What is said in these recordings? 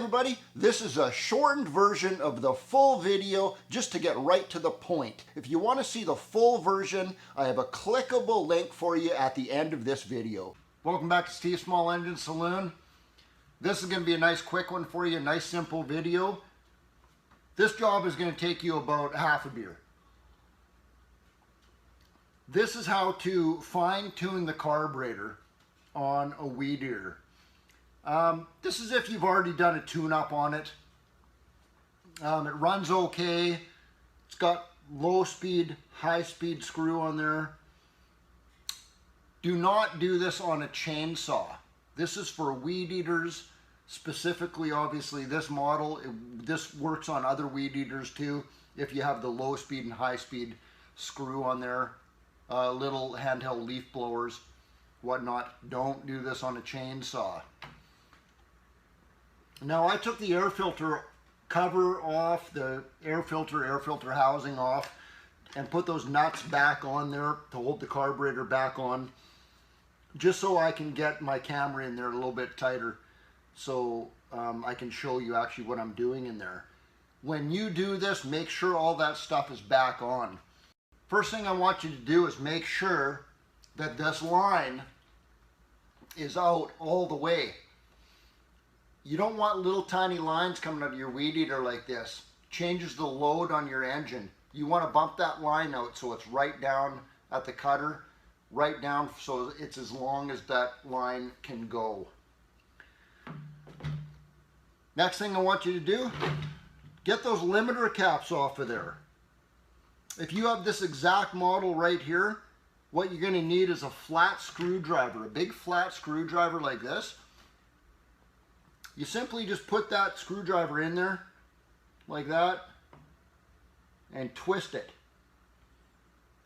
everybody, this is a shortened version of the full video just to get right to the point. If you want to see the full version, I have a clickable link for you at the end of this video. Welcome back to Stihl Small Engine Saloon. This is going to be a nice quick one for you, a nice simple video. This job is going to take you about half a beer. This is how to fine-tune the carburetor on a Weedeater. This is if you've already done a tune-up on it. It runs okay. It's got low speed, high speed screw on there. Do not do this on a chainsaw. This is for Weedeaters, specifically obviously this model. This works on other Weedeaters too, if you have the low speed and high speed screw on there. Little handheld leaf blowers, whatnot. Don't do this on a chainsaw. Now I took the air filter cover off, the air filter housing off, and put those nuts back on there to hold the carburetor back on, just so I can get my camera in there a little bit tighter, so I can show you actually what I'm doing in there. When you do this, make sure all that stuff is back on. First thing I want you to do is make sure that this line is out all the way. You don't want little tiny lines coming out of your Weedeater like this. Changes the load on your engine. You want to bump that line out so it's right down at the cutter, right down so it's as long as that line can go. Next thing I want you to do, get those limiter caps off of there. If you have this exact model right here, what you're going to need is a flat screwdriver, a big flat screwdriver like this. You simply just put that screwdriver in there, like that, and twist it.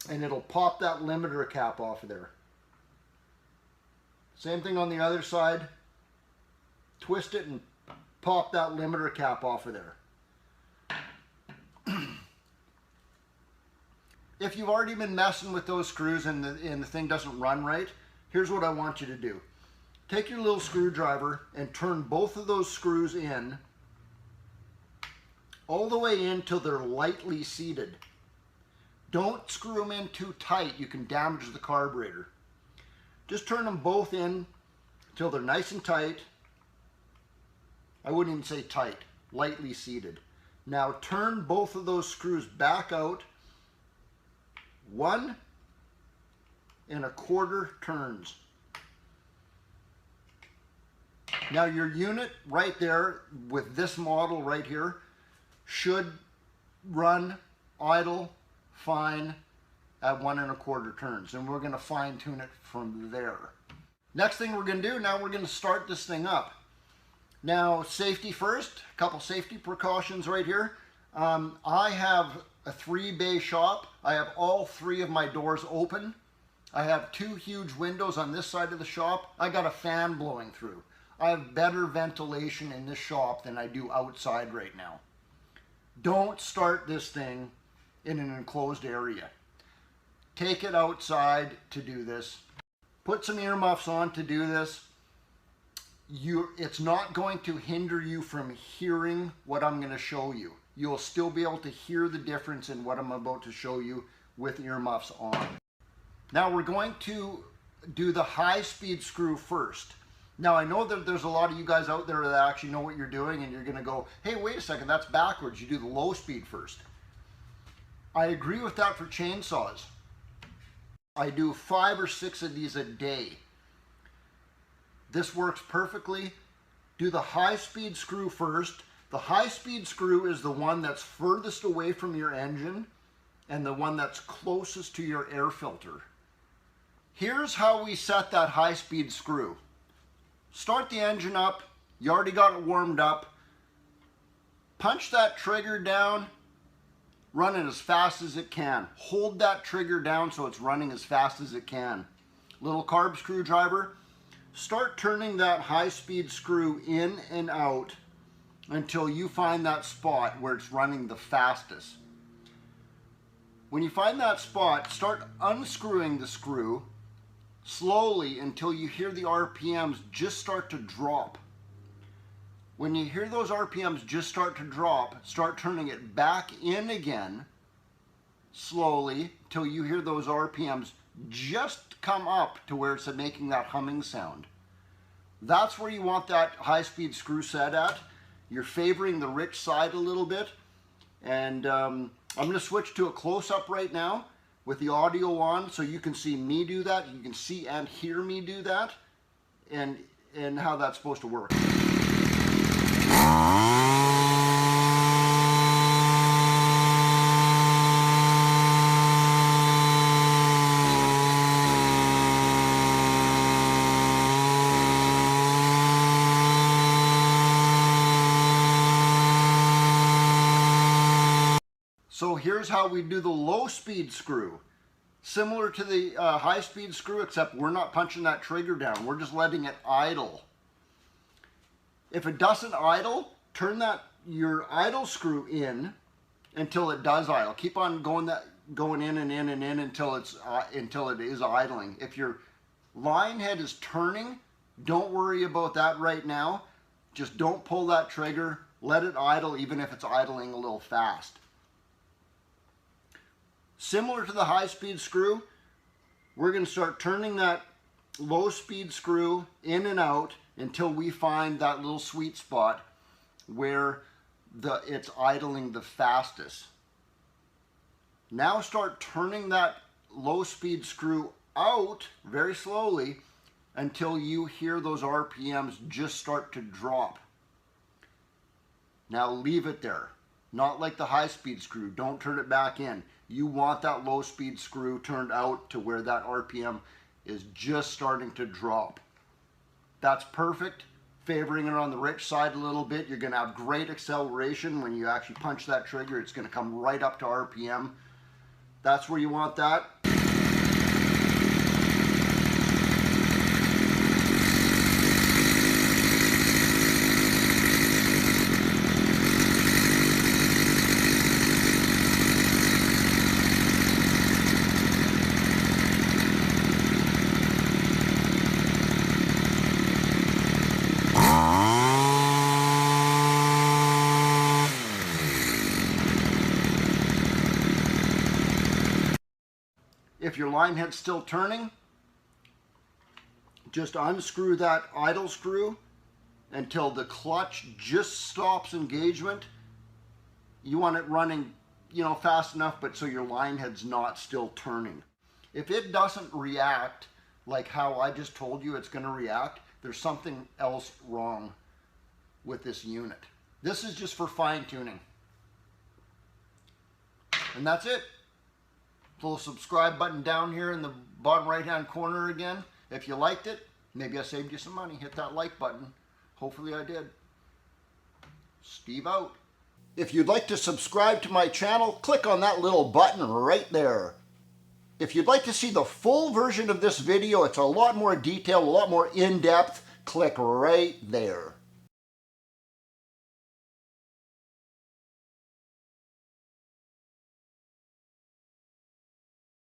And it'll pop that limiter cap off of there. Same thing on the other side. Twist it and pop that limiter cap off of there. If you've already been messing with those screws and the thing doesn't run right, here's what I want you to do. Take your little screwdriver and turn both of those screws in, all the way in till they're lightly seated. Don't screw them in too tight, you can damage the carburetor. Just turn them both in till they're nice and tight. I wouldn't even say tight, lightly seated. Now turn both of those screws back out 1 1/4 turns. Now your unit right there with this model right here should run idle fine at 1 1/4 turns, and we're going to fine tune it from there. Next thing we're going to do, now we're going to start this thing up. Now safety first, a couple safety precautions right here. I have a 3-bay shop. I have all 3 of my doors open. I have 2 huge windows on this side of the shop. I got a fan blowing through. I have better ventilation in this shop than I do outside right now. Don't start this thing in an enclosed area. Take it outside to do this. Put some earmuffs on to do this. It's not going to hinder you from hearing what I'm going to show you. You'll still be able to hear the difference in what I'm about to show you with earmuffs on. Now we're going to do the high-speed screw first. Now I know that there's a lot of you guys out there that actually know what you're doing, and you're going to go, hey, wait a second, that's backwards. You do the low speed first. I agree with that for chainsaws. I do 5 or 6 of these a day. This works perfectly. Do the high-speed screw first. The high-speed screw is the one that's furthest away from your engine and the one that's closest to your air filter. Here's how we set that high-speed screw. Start the engine up. You already got it warmed up. Punch that trigger down. Run it as fast as it can. Hold that trigger down so it's running as fast as it can. Little carb screwdriver. Start turning that high-speed screw in and out until you find that spot where it's running the fastest. When you find that spot, start unscrewing the screw slowly until you hear the RPMs just start to drop. When you hear those RPMs just start to drop, start turning it back in again, slowly, till you hear those RPMs just come up to where it's making that humming sound. That's where you want that high-speed screw set at. You're favoring the rich side a little bit. And I'm going to switch to a close-up right now with the audio on so you can see me do that. You can see and hear me do that and how that's supposed to work. So here's how we do the low speed screw. Similar to the high speed screw, except we're not punching that trigger down. We're just letting it idle. If it doesn't idle, turn your idle screw in until it does idle. Keep on going in and in and in until it is idling. If your line head is turning, don't worry about that right now. Just don't pull that trigger. Let it idle even if it's idling a little fast. Similar to the high-speed screw, we're going to start turning that low-speed screw in and out until we find that little sweet spot where it's idling the fastest. Now start turning that low-speed screw out very slowly until you hear those RPMs just start to drop. Now leave it there. Not like the high-speed screw. Don't turn it back in. You want that low-speed screw turned out to where that RPM is just starting to drop. That's perfect. Favoring it on the rich side a little bit. You're going to have great acceleration when you actually punch that trigger. It's going to come right up to RPM. That's where you want that. If your line head's still turning, just unscrew that idle screw until the clutch just stops engagement. You want it running, fast enough, but so your line head's not still turning. If it doesn't react like how I just told you it's going to react, there's something else wrong with this unit. This is just for fine tuning. And that's it. Little subscribe button down here in the bottom right hand corner again. If you liked it, maybe I saved you some money. Hit that like button. Hopefully I did. Steve out. If you'd like to subscribe to my channel, click on that little button right there. If you'd like to see the full version of this video, it's a lot more detailed, a lot more in-depth, click right there.